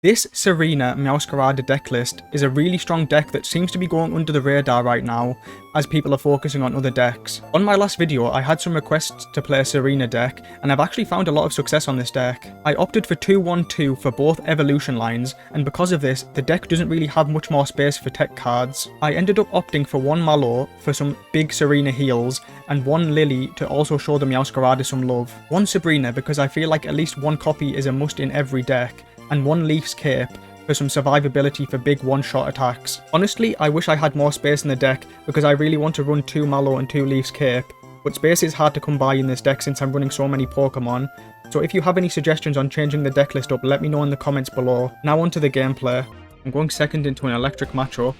This Tsareena MEOWSCARADA deck list is a really strong deck that seems to be going under the radar right now, as people are focusing on other decks. On my last video, I had some requests to play a Tsareena deck, and I've actually found a lot of success on this deck. I opted for 2-1-2 for both evolution lines, and because of this, the deck doesn't really have much more space for tech cards. I ended up opting for 1 Mallow for some big Tsareena heals, and 1 Lily to also show the MEOWSCARADA some love. 1 Sabrina because I feel like at least 1 copy is a must in every deck, and 1 Leaf's Cape for some survivability for big one-shot attacks. Honestly, I wish I had more space in the deck because I really want to run 2 Mallow and 2 Leaf's Cape, but space is hard to come by in this deck since I'm running so many Pokemon, so if you have any suggestions on changing the deck list up, let me know in the comments below. Now onto the gameplay. I'm going second into an electric matchup.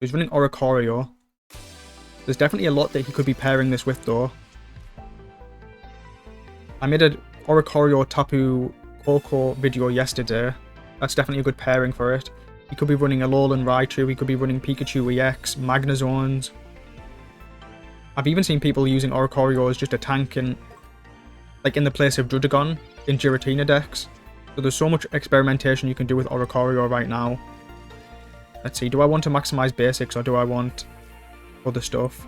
He's running Oricorio. There's definitely a lot that he could be pairing this with though. I made an Oricorio Tapu Koko video yesterday. That's definitely a good pairing for it. He could be running a Alolan Raichu, he could be running Pikachu EX, Magnezones. I've even seen people using Oricorio as just a tank in the place of Druddigon in Giratina decks. So there's so much experimentation you can do with Oricorio right now. Let's see, do I want to maximize basics or do I want other stuff?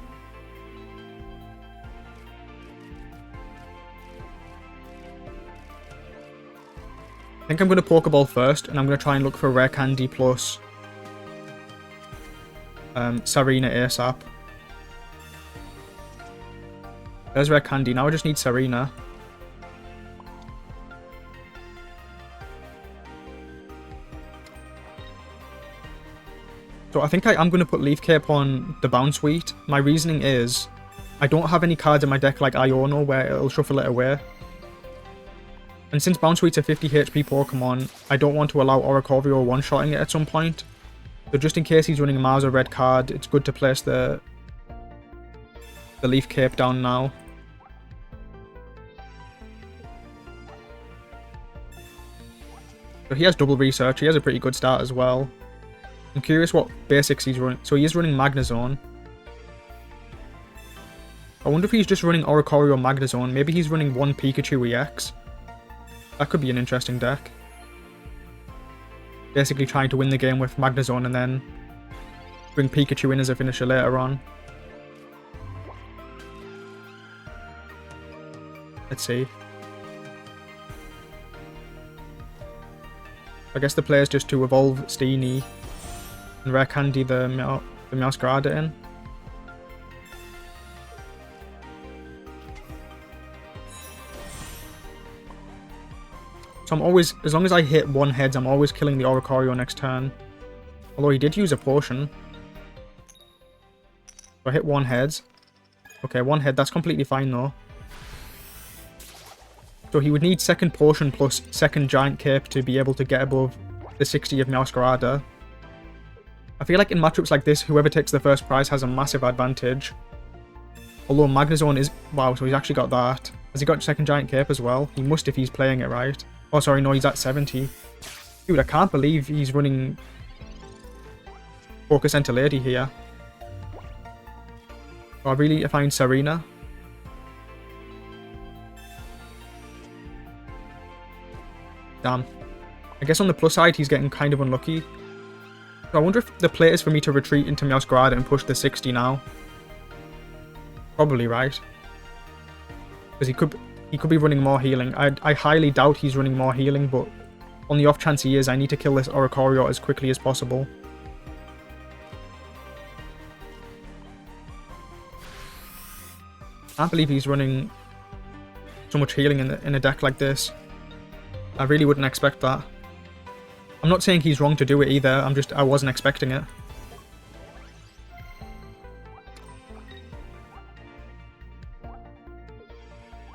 I think I'm going to Pokeball first, and I'm going to try and look for Rare Candy plus Tsareena ASAP. There's Rare Candy, now I just need Tsareena. So I think I am going to put Leaf Cape on the Bounce Wheat. My reasoning is, I don't have any cards in my deck like Iono where it'll shuffle it away. And since Bounce Wheat's a 50 HP Pokemon, I don't want to allow Oricorio one-shotting it at some point. So just in case he's running a Mars or red card, it's good to place the Leaf Cape down now. So he has double research, he has a pretty good start as well. I'm curious what basics he's running. So he is running Magnezone. I wonder if he's just running Oricorio Magnezone. Maybe he's running 1 Pikachu EX. That could be an interesting deck. Basically trying to win the game with Magnezone and then bring Pikachu in as a finisher later on. Let's see. I guess the play is just to evolve Steenie and Rare Candy the MEOWSCARADA in. So I'm always, as long as I hit 1 heads, I'm always killing the Oricorio next turn. Although he did use a potion. So I hit 1 heads. Okay, 1 head, that's completely fine though. So he would need 2nd potion plus 2nd giant cape to be able to get above the 60 of MEOWSCARADA. I feel like in matchups like this, whoever takes the first prize has a massive advantage. Although Magnezone is... Wow, so he's actually got that. Has he got 2nd giant cape as well? He must if he's playing it right. Oh, sorry, no, he's at 70. Dude, I can't believe he's running Focus Center Lady here. Oh, I really find Tsareena. Damn. I guess on the plus side, he's getting kind of unlucky. So I wonder if the play is for me to retreat into MEOWSCARADA and push the 60 now. Probably right. Because he could be running more healing. I highly doubt he's running more healing, but on the off chance he is, I need to kill this Oricorio as quickly as possible. I can't believe he's running so much healing in a deck like this. I really wouldn't expect that. I'm not saying he's wrong to do it either, I wasn't expecting it.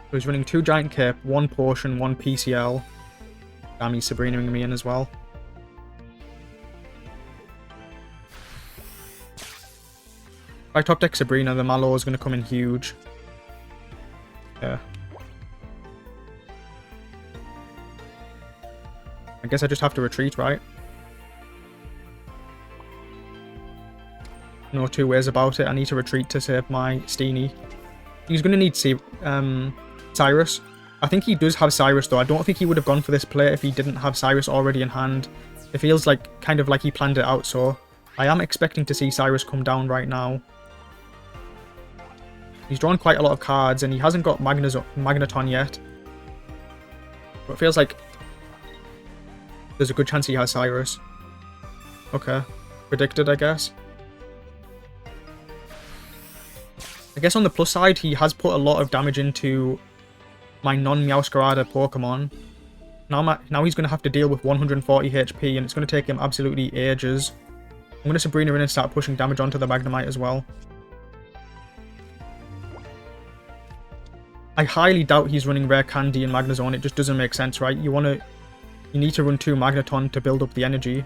So he's running 2 Giant Cape, 1 Potion, 1 PCL. Damn, he's Sabrinaing me in as well. If I top deck Tsareena, the Mallow is going to come in huge. Yeah. I guess I just have to retreat, right? No 2 ways about it. I need to retreat to save my Steenie. He's going to need Cyrus. I think he does have Cyrus though. I don't think he would have gone for this play if he didn't have Cyrus already in hand. It feels like kind of like he planned it out, so I am expecting to see Cyrus come down right now. He's drawn quite a lot of cards and he hasn't got Magneton yet. But it feels like there's a good chance he has Cyrus. Okay. Predicted, I guess. I guess on the plus side, he has put a lot of damage into my non-MEOWSCARADA Pokemon. Now he's going to have to deal with 140 HP, and it's going to take him absolutely ages. I'm going to Tsareena in and start pushing damage onto the Magnemite as well. I highly doubt he's running Rare Candy and Magnezone. It just doesn't make sense, right? You need to run 2 Magneton to build up the energy.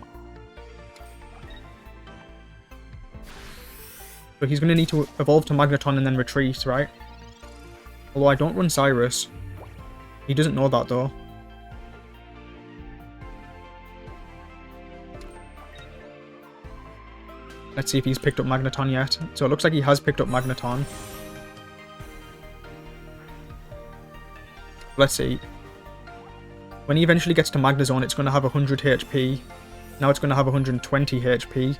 So he's going to need to evolve to Magneton and then retreat, right? Although I don't run Cyrus. He doesn't know that though. Let's see if he's picked up Magneton yet. So it looks like he has picked up Magneton. Let's see. When he eventually gets to Magnezone, it's going to have 100 HP. Now it's going to have 120 HP.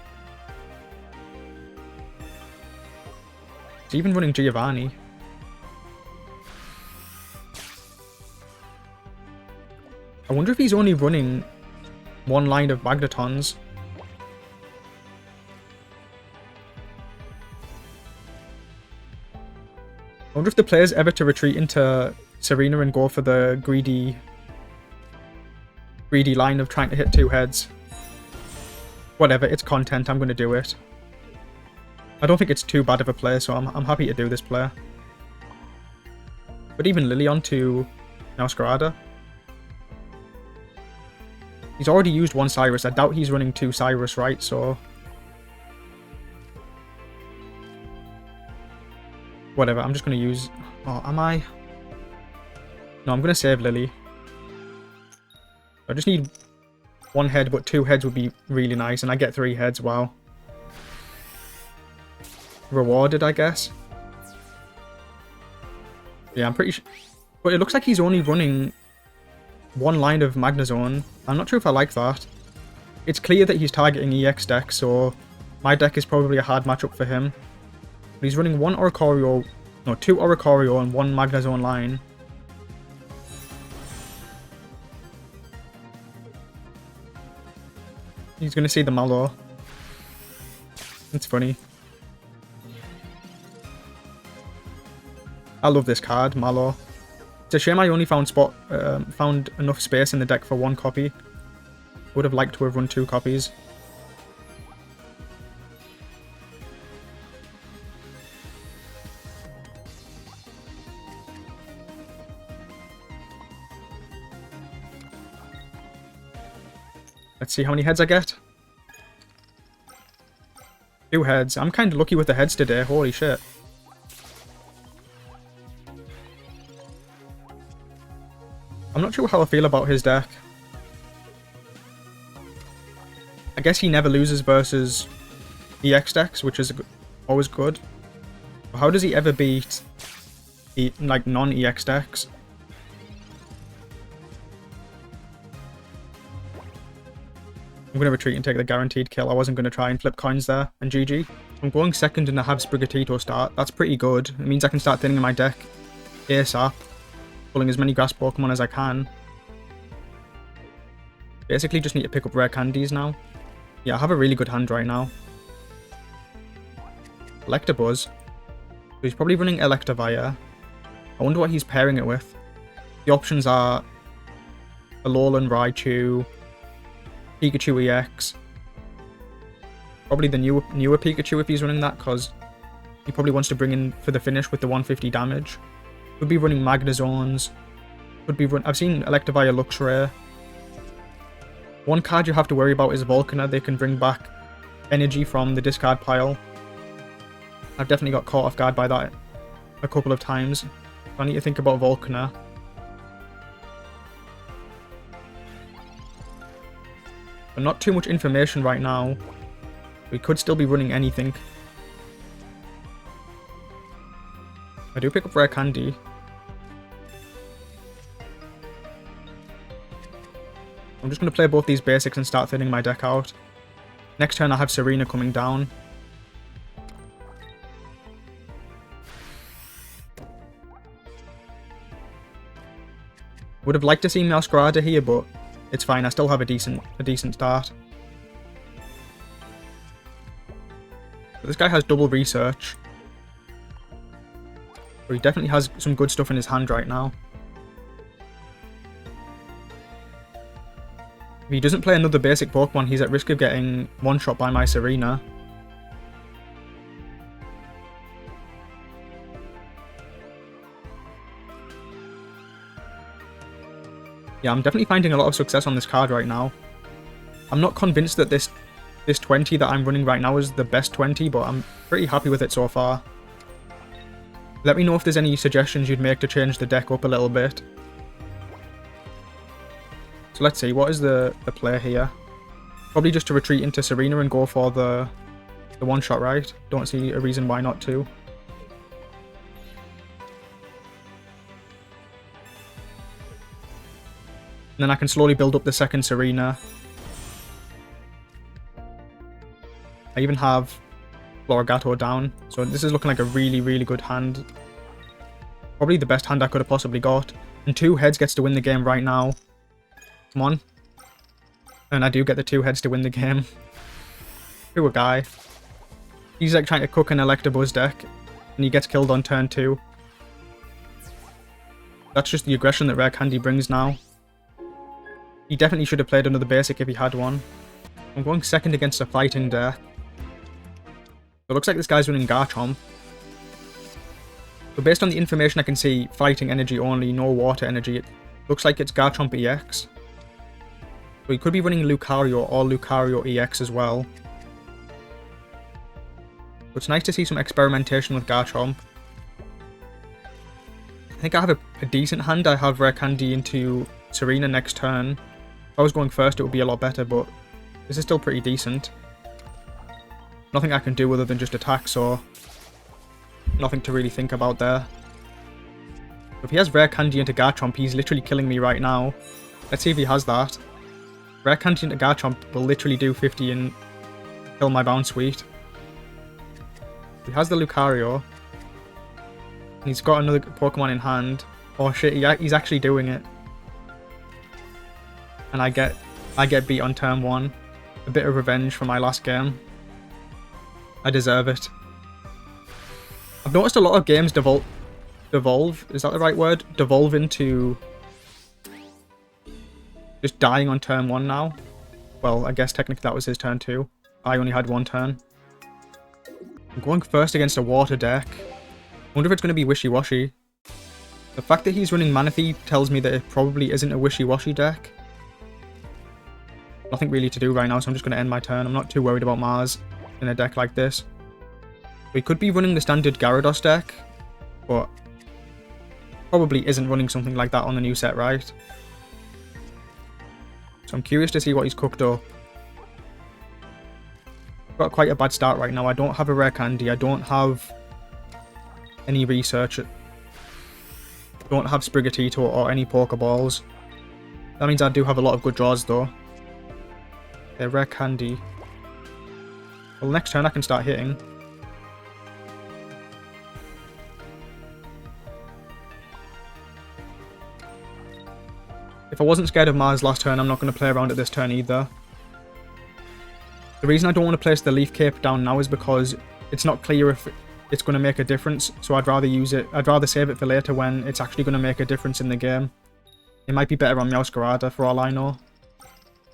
It's even running Giovanni. I wonder if he's only running 1 line of Magnetons. I wonder if the player's ever to retreat into Tsareena and go for the greedy line of trying to hit 2 heads. Whatever, it's content, I'm going to do it. I don't think it's too bad of a play, so I'm happy to do this play. But even Lilion to MEOWSCARADA. He's already used 1 Cyrus. I doubt he's running 2 Cyrus, right? So whatever, I'm just going to use... Oh, am I? No, I'm going to save Lily. I just need 1 head, but 2 heads would be really nice, and I get 3 heads, wow. Rewarded, I guess. Yeah, I'm pretty sure... But it looks like he's only running 1 line of Magnezone. I'm not sure if I like that. It's clear that he's targeting EX deck, so my deck is probably a hard matchup for him. But he's running 1 Oricorio... No, 2 Oricorio and 1 Magnezone line. He's going to see the Mallow. It's funny. I love this card, Mallow. It's a shame I only found enough space in the deck for 1 copy. Would have liked to have run 2 copies. Let's see how many heads I get. 2 heads. I'm kind of lucky with the heads today, holy shit. I'm not sure how I feel about his deck. I guess he never loses versus EX decks, which is always good. But how does he ever beat like non-EX decks? I'm going to retreat and take the guaranteed kill. I wasn't going to try and flip coins there, and GG. I'm going second in a have Sprigatito start. That's pretty good. It means I can start thinning my deck ASAP. Pulling as many grass Pokemon as I can. Basically just need to pick up rare candies now. Yeah, I have a really good hand right now. Electabuzz. So he's probably running Electivire. I wonder what he's pairing it with. The options are Alolan Raichu, Pikachu EX. Probably the newer Pikachu if he's running that, because he probably wants to bring in for the finish with the 150 damage. Could be running Magnezones. Could be I've seen Electivire Luxray. 1 card you have to worry about is Volcana. They can bring back energy from the discard pile. I've definitely got caught off guard by that a couple of times. I need to think about Volcana. But not too much information right now. We could still be running anything. I do pick up rare candy. I'm just going to play both these basics and start thinning my deck out. Next turn I have Tsareena coming down. Would have liked to see MEOWSCARADA here, but it's fine. I still have a decent start. But this guy has double research. So he definitely has some good stuff in his hand right now. If he doesn't play another basic Pokemon, he's at risk of getting one-shot by my Tsareena. Yeah, I'm definitely finding a lot of success on this card right now. I'm not convinced that this 20 that I'm running right now is the best 20, but I'm pretty happy with it so far. Let me know if there's any suggestions you'd make to change the deck up a little bit. So let's see, what is the play here? Probably just to retreat into Tsareena and go for the one-shot, right? Don't see a reason why not to. And then I can slowly build up the second Tsareena. I even have Florigato down, so this is looking like a really, really good hand. Probably the best hand I could have possibly got. And 2 heads gets to win the game right now. Come on. And I do get the 2 heads to win the game. To a guy. He's like trying to cook an Electabuzz deck, and he gets killed on turn 2. That's just the aggression that Rare Candy brings now. He definitely should have played another basic if he had one. I'm going second against a fighting deck. It looks like this guy's running Garchomp. So based on the information I can see, fighting energy only, no water energy, it looks like it's Garchomp EX. So he could be running Lucario or Lucario EX as well. So it's nice to see some experimentation with Garchomp. I think I have a decent hand. I have Rare Candy into Tsareena next turn. If I was going first, it would be a lot better, but this is still pretty decent. Nothing I can do other than just attack, so nothing to really think about there. If he has Rare Candy into Garchomp, he's literally killing me right now. Let's see if he has that. Rare Candy into Garchomp will literally do 50 and kill my Bounce Sweet. He has the Lucario. He's got another Pokemon in hand. Oh shit, he's actually doing it. And I get beat on turn 1. A bit of revenge for my last game. I deserve it. I've noticed a lot of games devolve, is that the right word? Devolve into just dying on turn 1 now. Well, I guess technically that was his turn 2. I only had 1 turn. I'm going first against a water deck. I wonder if it's going to be wishy-washy. The fact that he's running Manaphy tells me that it probably isn't a wishy-washy deck. Nothing really to do right now, so I'm just going to end my turn. I'm not too worried about Mars in a deck like this. We could be running the standard Gyarados deck, but probably isn't running something like that on the new set, right? So I'm curious to see what he's cooked up. Got quite a bad start right now. I don't have a Rare Candy. I don't have any research. Don't have Sprigatito or any Pokeballs. That means I do have a lot of good draws though. Okay, Rare Candy. Well, next turn I can start hitting. If I wasn't scared of Mars last turn, I'm not going to play around at this turn either. The reason I don't want to place the Leaf Cape down now is because it's not clear if it's going to make a difference, so I'd rather use it. I'd rather save it for later when it's actually going to make a difference in the game. It might be better on MEOWSCARADA for all I know.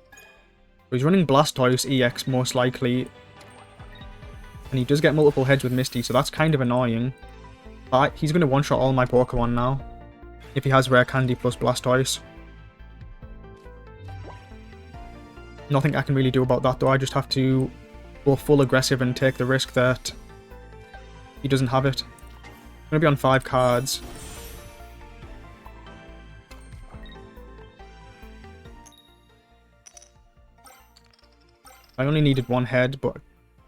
So he's running Blastoise EX most likely. And he does get multiple heads with Misty, so that's kind of annoying. But he's going to one-shot all my Pokemon now. If he has Rare Candy plus Blastoise. Nothing I can really do about that though. I just have to go full aggressive and take the risk that he doesn't have it. I'm going to be on 5 cards. I only needed 1 head, but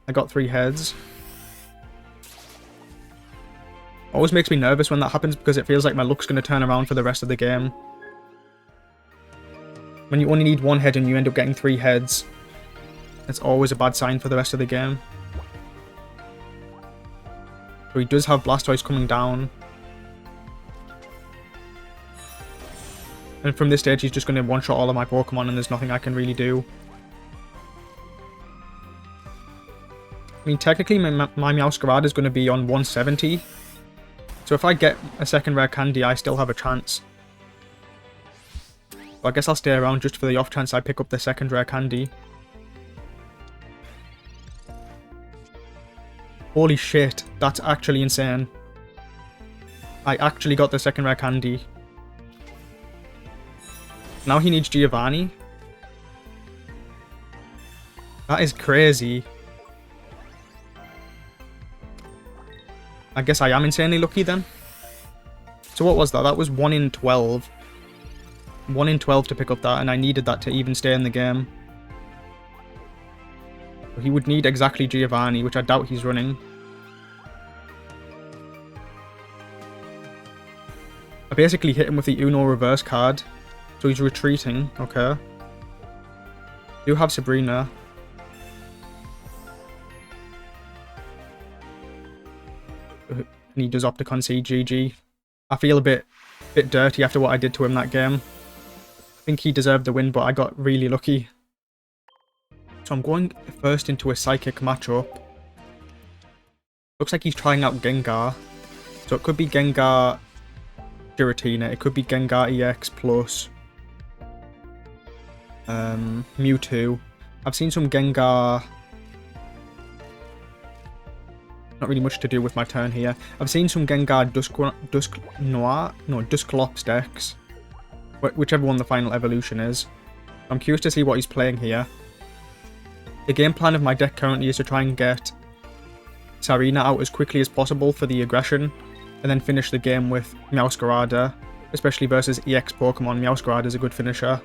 I got 3 heads. Always makes me nervous when that happens because it feels like my luck's going to turn around for the rest of the game. when you only need one head and you end up getting 3 heads, it's always a bad sign for the rest of the game. So he does have Blastoise coming down. And from this stage, he's just going to one-shot all of my Pokemon, and there's nothing I can really do. I mean, technically, my MEOWSCARADA is going to be on 170. So if I get a second rare candy, I still have a chance. So I guess I'll stay around just for the off chance I pick up the second rare candy. Holy shit, that's actually insane. I actually got the second rare candy. Now he needs Giovanni. That is crazy. I guess I am insanely lucky then. So what was that? That was 1 in 12. 1 in 12 to pick up that, and I needed that to even stay in the game. He would need exactly Giovanni, which I doubt he's running. I basically hit him with the Uno reverse card. So he's retreating, okay. I do have Tsareena. And he does opt to concede GG. I feel a bit dirty after what I did to him that game. I think he deserved the win, but I got really lucky. So I'm going first into a Psychic matchup. Looks like he's trying out Gengar. So it could be Gengar Giratina, it could be Gengar EX plus Mewtwo. I've seen some Gengar. Not really much to do with my turn here. I've seen some Gengar Dusclops decks. Whichever one the final evolution is. I'm curious to see what he's playing here. The game plan of my deck currently is to try and get Tsareena out as quickly as possible for the aggression, and then finish the game with MEOWSCARADA, especially versus EX Pokemon. MEOWSCARADA is a good finisher.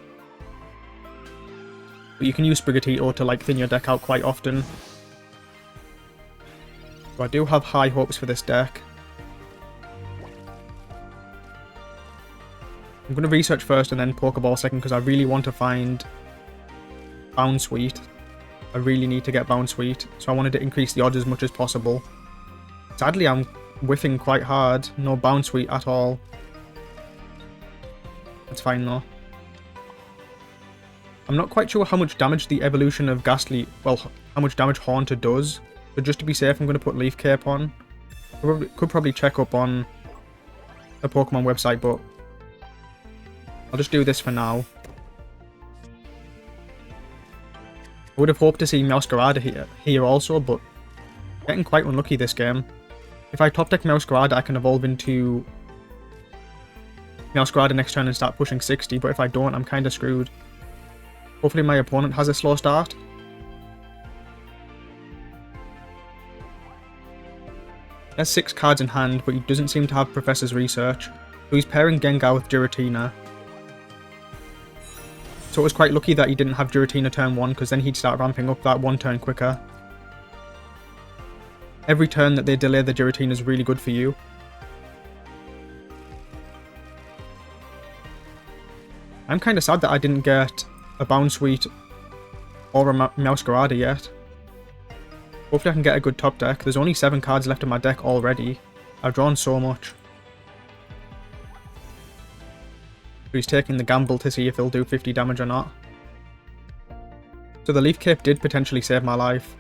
But you can use Sprigatito to like thin your deck out quite often. So I do have high hopes for this deck. I'm going to research first and then Pokeball second because I really want to find Bounsweet. I really need to get Bounsweet, so I wanted to increase the odds as much as possible. Sadly, I'm whiffing quite hard. No Bounsweet at all. That's fine though. I'm not quite sure how much damage the evolution of Ghastly, well, how much damage Haunter does. But just to be safe, I'm going to put Leaf Cape on. Could probably check up on a Pokemon website, but I'll just do this for now. I would have hoped to see MEOWSCARADA here also, but getting quite unlucky this game. If I top deck MEOWSCARADA, I can evolve into MEOWSCARADA next turn and start pushing 60, but if I don't, I'm kind of screwed. Hopefully my opponent has a slow start. He has 6 cards in hand, but he doesn't seem to have Professor's Research, so he's pairing Gengar with Giratina. So it was quite lucky that he didn't have Giratina turn 1, because then he'd start ramping up that 1 turn quicker. Every turn that they delay the Giratina is really good for you. I'm kind of sad that I didn't get a Bounsweet or a MEOWSCARADA yet. Hopefully I can get a good top deck. There's only 7 cards left in my deck already. I've drawn so much. So he's taking the gamble to see if he'll do 50 damage or not. So the Leaf Cape did potentially save my life.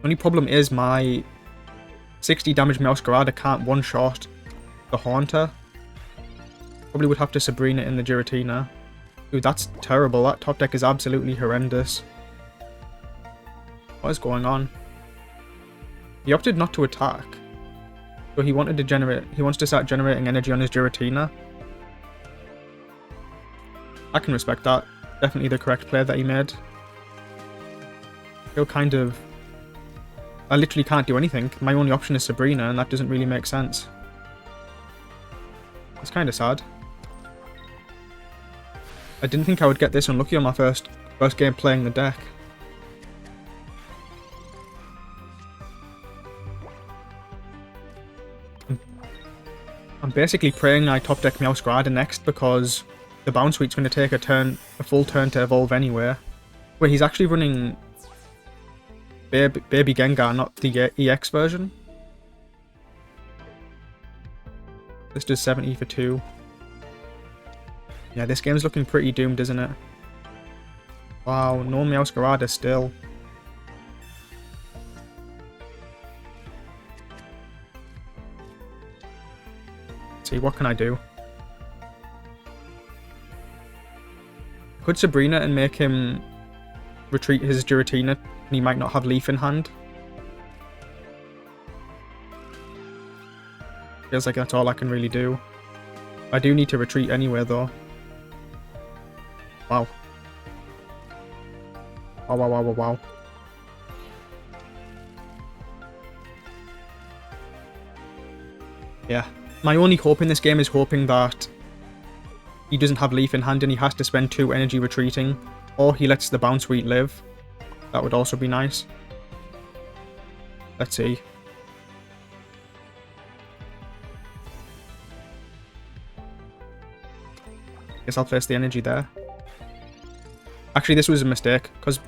Only problem is my 60 damage MEOWSCARADA can't one-shot the Haunter. Probably would have to Tsareena in the Giratina. Dude, that's terrible. That top deck is absolutely horrendous. What is going on? He opted not to attack. So he wanted to generate. He wants to start generating energy on his Giratina. I can respect that. Definitely the correct play that he made. He'll kind of. I literally can't do anything. My only option is Tsareena, and that doesn't really make sense. It's kind of sad. I didn't think I would get this unlucky on my first game playing the deck. I'm basically praying I top deck MEOWSCARADA next because the Bounce Suite's going to take a full turn to evolve anyway. Wait, he's actually running Baby Gengar, not the EX version. This does 70 for 2. Yeah, this game's looking pretty doomed, isn't it? Wow, no MEOWSCARADA still. Let's see, what can I do? Could Tsareena and make him retreat his Giratina, and he might not have Leaf in hand. Feels like that's all I can really do. I do need to retreat anyway, though. Wow. Wow, wow, wow, wow, wow. Yeah. My only hope in this game is hoping that he doesn't have Leaf in hand and he has to spend 2 energy retreating, or he lets the Bounce Suite live. That would also be nice. Let's see. Guess I'll place the energy there. Actually, this was a mistake because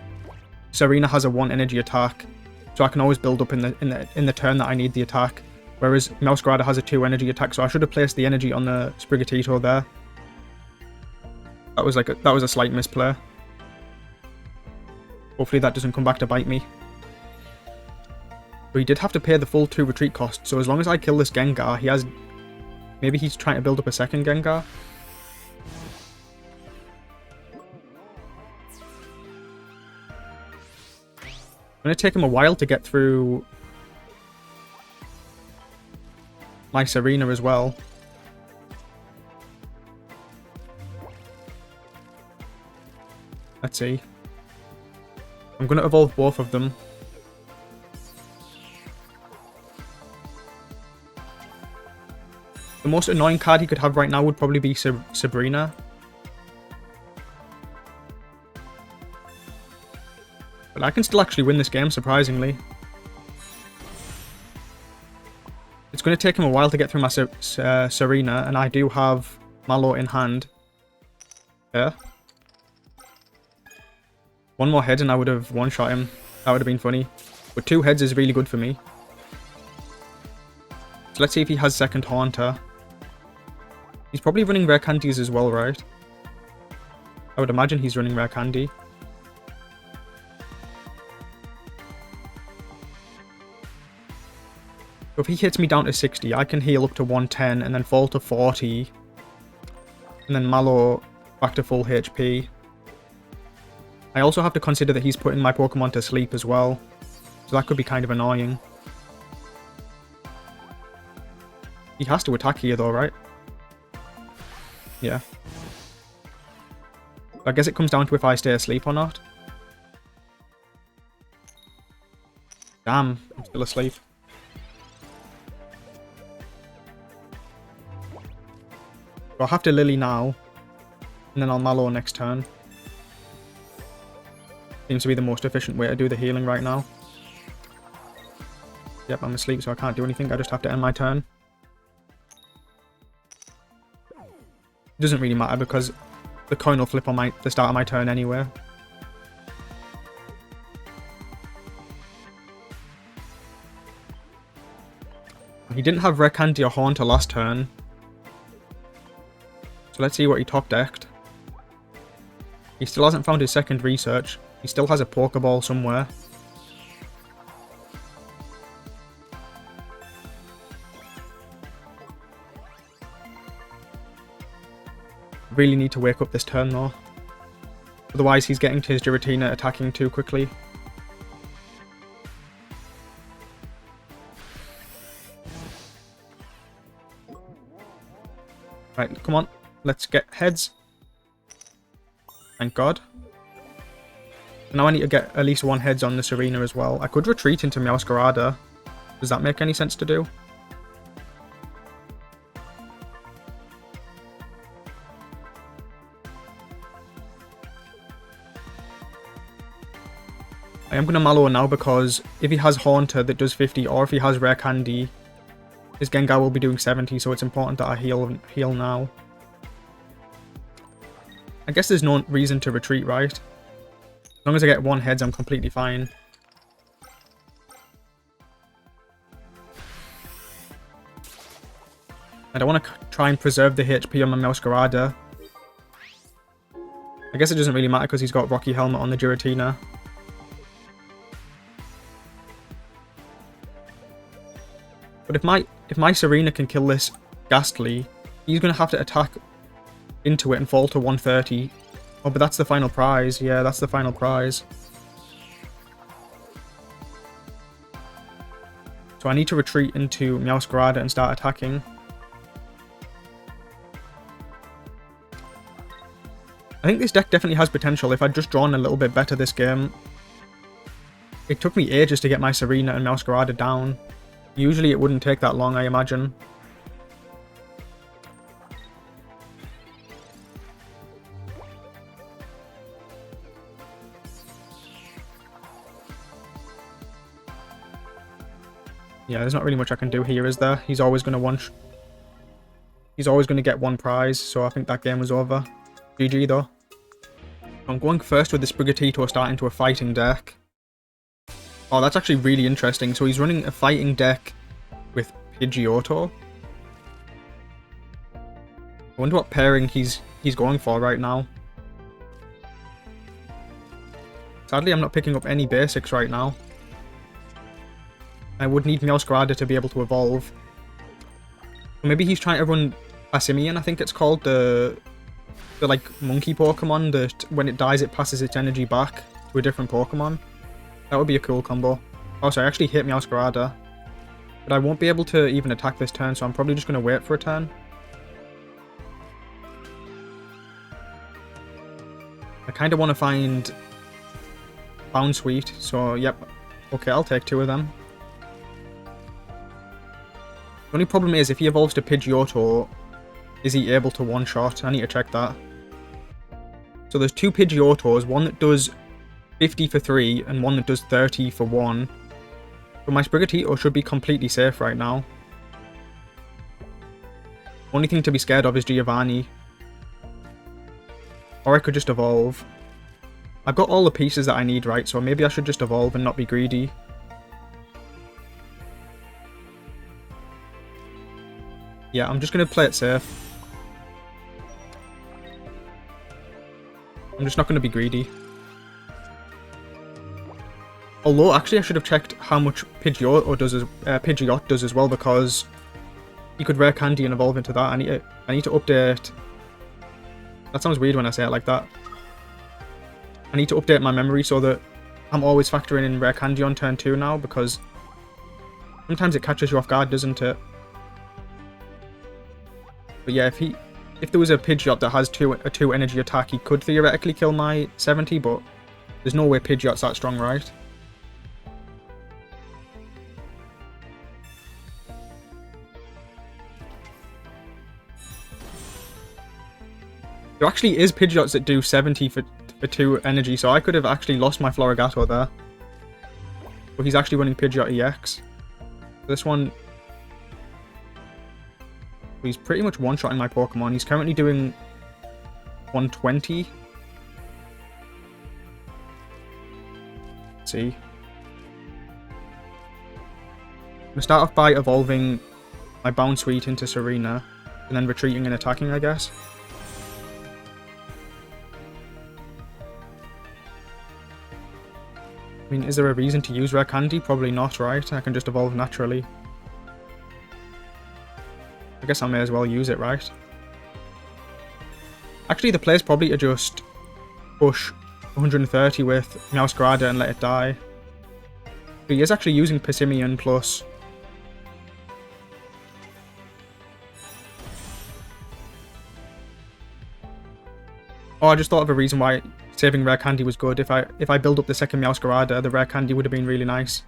Tsareena has a 1 energy attack, so I can always build up in the turn that I need the attack. Whereas MEOWSCARADA has a 2 energy attack, so I should have placed the energy on the Sprigatito there. That was a slight misplay. Hopefully that doesn't come back to bite me. But he did have to pay the full 2 retreat costs, so as long as I kill this Gengar, he has... Maybe he's trying to build up a second Gengar? It's going to take him a while to get through my Tsareena as well. Let's see. I'm going to evolve both of them. The most annoying card he could have right now would probably be Tsareena. But I can still actually win this game, surprisingly. It's going to take him a while to get through my Tsareena, and I do have Mallow in hand. Yeah. 1 more head and I would have one-shot him. That would have been funny. But 2 heads is really good for me. So let's see if he has second Haunter. He's probably running rare candies as well, right? I would imagine he's running rare candy. So if he hits me down to 60, I can heal up to 110 and then fall to 40. And then Mallow back to full HP. I also have to consider that he's putting my Pokemon to sleep as well. So that could be kind of annoying. He has to attack here though, right? Yeah. I guess it comes down to if I stay asleep or not. Damn, I'm still asleep. So I'll have to Lily now. And then I'll Mallow next turn. Seems to be the most efficient way to do the healing right now. Yep, I'm asleep, so I can't do anything. I just have to end my turn. It doesn't really matter because the coin will flip on the start of my turn anyway. He didn't have Rare Candy or Haunter last turn. So let's see what he top decked. He still hasn't found his second research. He still has a Pokeball somewhere. Really need to wake up this turn though. Otherwise he's getting to his Giratina attacking too quickly. Right, come on. Let's get heads. Thank God. Now I need to get at least 1 heads on the Tsareena as well. I could retreat into MEOWSCARADA. Does that make any sense to do? I am going to Mallow now because if he has Haunter that does 50 or if he has Rare Candy, His Gengar will be doing 70, so it's important that I heal now. I guess there's no reason to retreat, right? As long as I get one heads, I'm completely fine. I don't want to try and preserve the HP on my MEOWSCARADA. I guess it doesn't really matter because he's got Rocky Helmet on the Giratina. But if my Tsareena can kill this Ghastly, he's going to have to attack into it and fall to 130. Oh, but that's the final prize. Yeah, that's the final prize. So I need to retreat into MEOWSCARADA and start attacking. I think this deck definitely has potential if I'd just drawn a little bit better this game. It took me ages to get my Tsareena and MEOWSCARADA down. Usually it wouldn't take that long, I imagine. Yeah, there's not really much I can do here, is there? He's always going to He's always going to get one prize, so I think that game was over. GG though. I'm going first with this Sprigatito starting to a fighting deck. Oh, that's actually really interesting. So he's running a fighting deck with Pidgeot. I wonder what pairing he's going for right now. Sadly, I'm not picking up any basics right now. I would need MEOWSCARADA to be able to evolve. Maybe he's trying to run Passimian, I think it's called, the like monkey Pokemon that when it dies it passes its energy back to a different Pokemon. That would be a cool combo. Oh, so I actually hit MEOWSCARADA. But I won't be able to even attack this turn, so I'm probably just going to wait for a turn. I kind of want to find Bounsweet, so yep. Okay, I'll take two of them. The only problem is if he evolves to Pidgeot, is he able to one-shot? I need to check that. So there's two Pidgeotos, one that does 50 for 3 and one that does 30 for 1. But my Sprigatito should be completely safe right now. Only thing to be scared of is Giovanni. Or I could just evolve. I've got all the pieces that I need, right? So maybe I should just evolve and not be greedy. Yeah, I'm just going to play it safe. I'm just not going to be greedy. Although, actually, I should have checked how much Pidgeot does as well, because you could rare candy and evolve into that. I need to update. That sounds weird when I say it like that. I need to update my memory so that I'm always factoring in rare candy on turn 2 now, because sometimes it catches you off guard, doesn't it? But yeah, if there was a Pidgeot that has a 2 energy attack, he could theoretically kill my 70, but there's no way Pidgeot's that strong, right? There actually is Pidgeots that do 70 for 2 energy, so I could have actually lost my Florigato there. But he's actually running Pidgeot EX. This one... He's pretty much one-shotting my Pokemon. He's currently doing 120. Let's see. I'm going to start off by evolving my Bounsweet into Tsareena, and then retreating and attacking, I guess. I mean, is there a reason to use rare candy? Probably not, right? I can just evolve naturally. I guess I may as well use it, right? Actually, the play is probably to just push 130 with MEOWSCARADA and let it die. But he is actually using Passimian plus... Oh, I just thought of a reason why saving rare candy was good. If I build up the second MEOWSCARADA, the rare candy would have been really nice.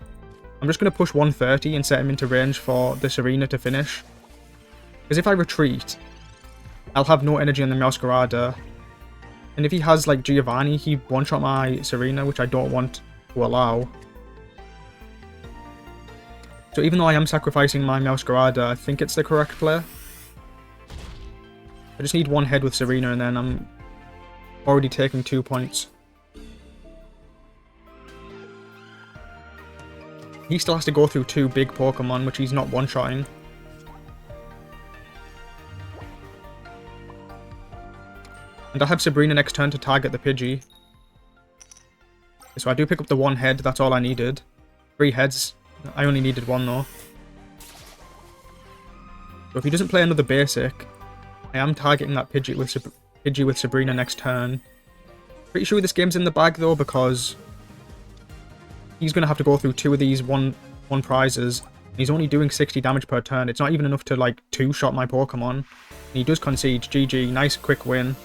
I'm just going to push 130 and set him into range for the Tsareena to finish. Because if I retreat, I'll have no energy on the MEOWSCARADA. And if he has, like, Giovanni, he one-shot my Tsareena, which I don't want to allow. So even though I am sacrificing my MEOWSCARADA, I think it's the correct play. I just need one head with Tsareena and then I'm already taking 2 points. He still has to go through 2 big Pokemon, which he's not one-shotting. And I have Tsareena next turn to target the Pidgey. So I do pick up the 1 head, that's all I needed. 3 heads. I only needed 1 though. So if he doesn't play another basic, I am targeting that Pidgey with Tsareena next turn. Pretty sure this game's in the bag though, because he's going to have to go through 2 of these one prizes. He's only doing 60 damage per turn. It's not even enough to like 2-shot my Pokemon. And he does concede. GG, nice quick win.